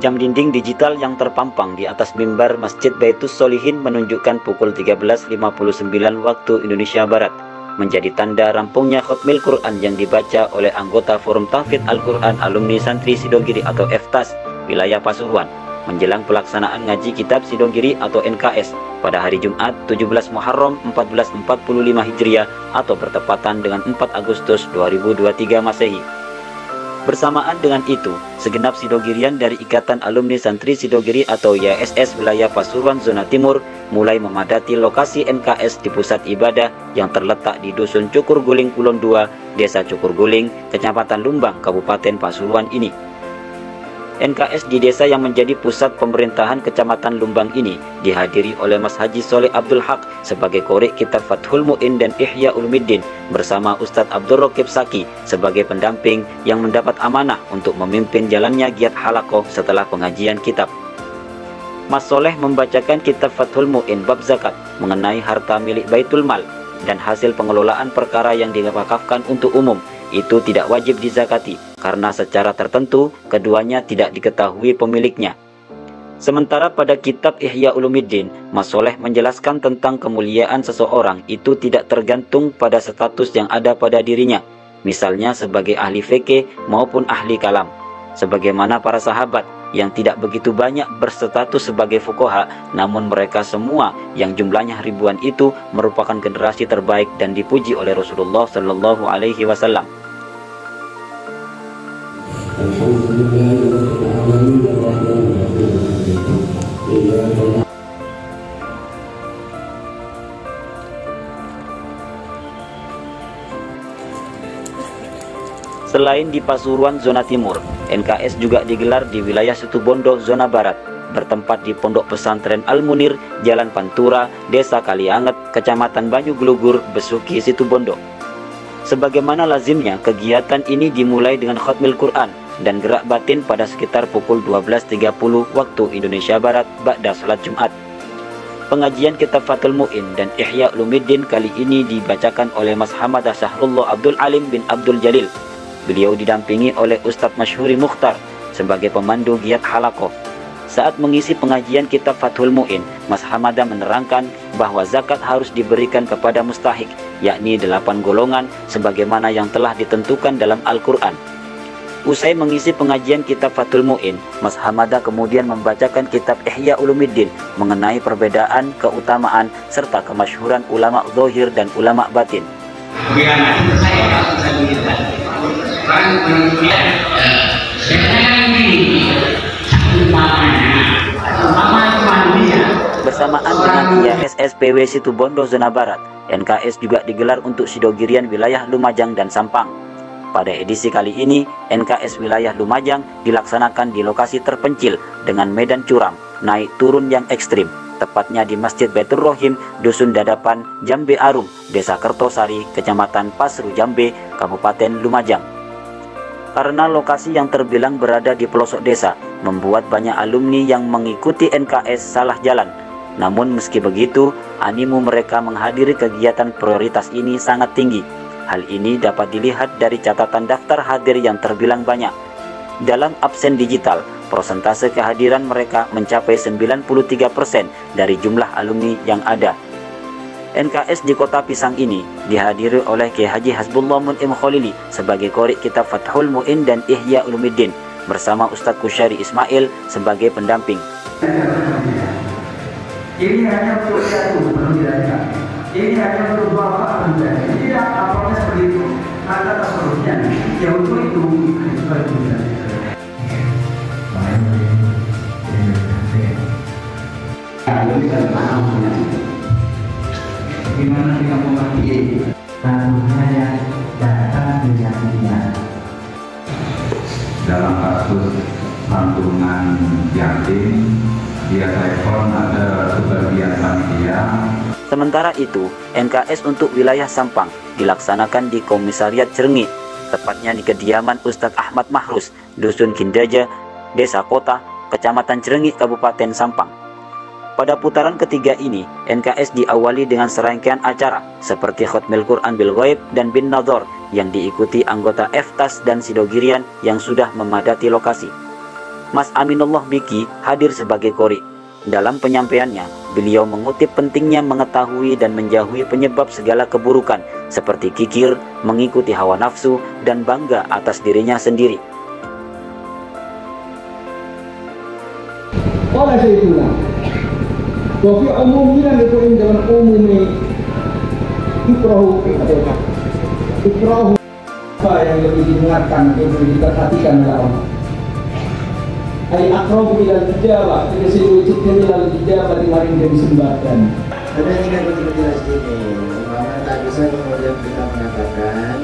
Jam dinding digital yang terpampang di atas mimbar Masjid Baitus Sholihin menunjukkan pukul 13.59 waktu Indonesia Barat, menjadi tanda rampungnya khatmil Quran yang dibaca oleh anggota Forum Tahfidz Al-Quran Alumni Santri Sidogiri atau FTAS wilayah Pasuruan menjelang pelaksanaan ngaji kitab Sidogiri atau NKS pada hari Jumat 17 Muharram 1445 Hijriah atau bertepatan dengan 4 Agustus 2023 Masehi. Bersamaan dengan itu, segenap Sidogirian dari Ikatan Alumni Santri Sidogiri atau YSS wilayah Pasuruan Zona Timur mulai memadati lokasi NKS di pusat ibadah yang terletak di Dusun Cukur Guling Kulon 2, Desa Cukur Guling, Kecamatan Lumbang, Kabupaten Pasuruan ini. NKS di desa yang menjadi pusat pemerintahan Kecamatan Lumbang ini dihadiri oleh Mas Haji Soleh Abdul Haq sebagai Qori Kitab Fathul Mu'in dan Ihya Ulumuddin bersama Ustadz Abdul Raqib Saki sebagai pendamping yang mendapat amanah untuk memimpin jalannya giat halakoh setelah pengajian kitab. Mas Soleh membacakan kitab Fathul Mu'in bab zakat mengenai harta milik Baitul Mal dan hasil pengelolaan perkara yang diwakafkan untuk umum itu tidak wajib dizakati karena secara tertentu keduanya tidak diketahui pemiliknya. Sementara pada kitab Ihya Ulumuddin, Mas Soleh menjelaskan tentang kemuliaan seseorang itu tidak tergantung pada status yang ada pada dirinya, misalnya sebagai ahli fikih maupun ahli kalam. Sebagaimana para sahabat yang tidak begitu banyak berstatus sebagai fuqaha, namun mereka semua yang jumlahnya ribuan itu merupakan generasi terbaik dan dipuji oleh Rasulullah Shallallahu Alaihi Wasallam. Selain di Pasuruan Zona Timur, NKS juga digelar di wilayah Situbondo Zona Barat, bertempat di Pondok Pesantren Al-Munir, Jalan Pantura, Desa Kalianget, Kecamatan Banyu Glugur, Besuki, Situbondo. Sebagaimana lazimnya, kegiatan ini dimulai dengan khatmil Quran dan gerak batin pada sekitar pukul 12.30 waktu Indonesia Barat ba'da salat Jumat. Pengajian kitab Fathul Mu'in dan Ihya Ulumuddin kali ini dibacakan oleh Mas Hamadah Syahrullah Abdul Alim bin Abdul Jalil. Beliau didampingi oleh Ustadz Masyhuri Mukhtar sebagai pemandu giat halakoh. Saat mengisi pengajian kitab Fathul Mu'in, Mas Hamadah menerangkan bahwa zakat harus diberikan kepada mustahik, yakni 8 golongan sebagaimana yang telah ditentukan dalam Al-Quran. Usai mengisi pengajian kitab Fathul Mu'in, Mas Hamadah kemudian membacakan kitab Ihya Ulumuddin mengenai perbedaan, keutamaan, serta kemasyhuran ulama zahir dan ulama batin. Bersamaan dengan IASSPW Situbondo Zona Barat, NKS juga digelar untuk Sidogirian wilayah Lumajang dan Sampang. Pada edisi kali ini, NKS wilayah Lumajang dilaksanakan di lokasi terpencil dengan medan curam, naik turun yang ekstrim, tepatnya di Masjid Baitur Rohim, Dusun Dadapan, Jambe Arum, Desa Kertosari, Kecamatan Pasru Jambe, Kabupaten Lumajang. Karena lokasi yang terbilang berada di pelosok desa, membuat banyak alumni yang mengikuti NKS salah jalan. Namun meski begitu, animo mereka menghadiri kegiatan prioritas ini sangat tinggi. Hal ini dapat dilihat dari catatan daftar hadir yang terbilang banyak. Dalam absen digital, persentase kehadiran mereka mencapai 93% dari jumlah alumni yang ada. NKS di Kota Pisang ini dihadiri oleh Kiai Haji Hasbullah Mun'im Kholili sebagai Qori Kitab Fathul Mu'in dan Ihya Ulumuddin bersama Ustadz Kusyari Ismail sebagai pendamping. Ini hanya untuk satu pendidikan. Ini hanya untuk dua pendidikan. Tidak apa-apa seperti itu. Maka seterusnya ya untuk itu gimana dengan mengerti tanahnya yang datang dengan dalam kasus santunan yatim dia telepon ada sebagian panitia. Sementara itu, NKS untuk wilayah Sampang dilaksanakan di Komisariat Cerngit, tepatnya di kediaman Ustadz Ahmad Mahrus, Dusun Kindaja, Desa Kota, Kecamatan Cirengi, Kabupaten Sampang. Pada putaran ketiga ini, NKS diawali dengan serangkaian acara seperti Khatmil Quran bil Ghaib dan bin Nadhor yang diikuti anggota FTAS dan Sidogirian yang sudah memadati lokasi. Mas Aminullah Biki hadir sebagai qori. Dalam penyampaiannya, beliau mengutip pentingnya mengetahui dan menjauhi penyebab segala keburukan seperti kikir, mengikuti hawa nafsu, dan bangga atas dirinya sendiri. Oleh itulah, bahwa umumnya itu dalam umumnya ikrahu apa yang lebih didengarkan, yang lebih diperhatikan oleh Allah. Ay akrabu ilal ijabah, wujud ilal ijabah dimarin dan disembahkan. Ada yang ingin betul-betul ini, karena tak bisa kemudian kita mengatakan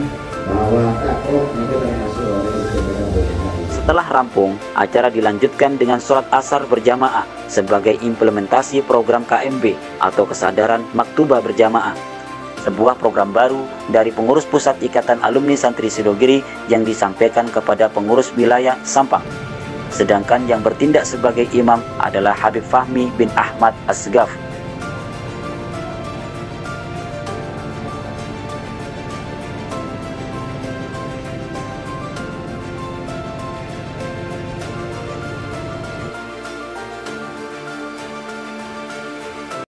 bahwa takluk itu termasuk oleh istimewa berjamaah. Setelah rampung, acara dilanjutkan dengan sholat asar berjamaah sebagai implementasi program KMB atau kesadaran maktubah berjamaah. Sebuah program baru dari pengurus pusat Ikatan Alumni Santri Sidogiri yang disampaikan kepada pengurus wilayah Sampang. Sedangkan yang bertindak sebagai imam adalah Habib Fahmi bin Ahmad Asgaf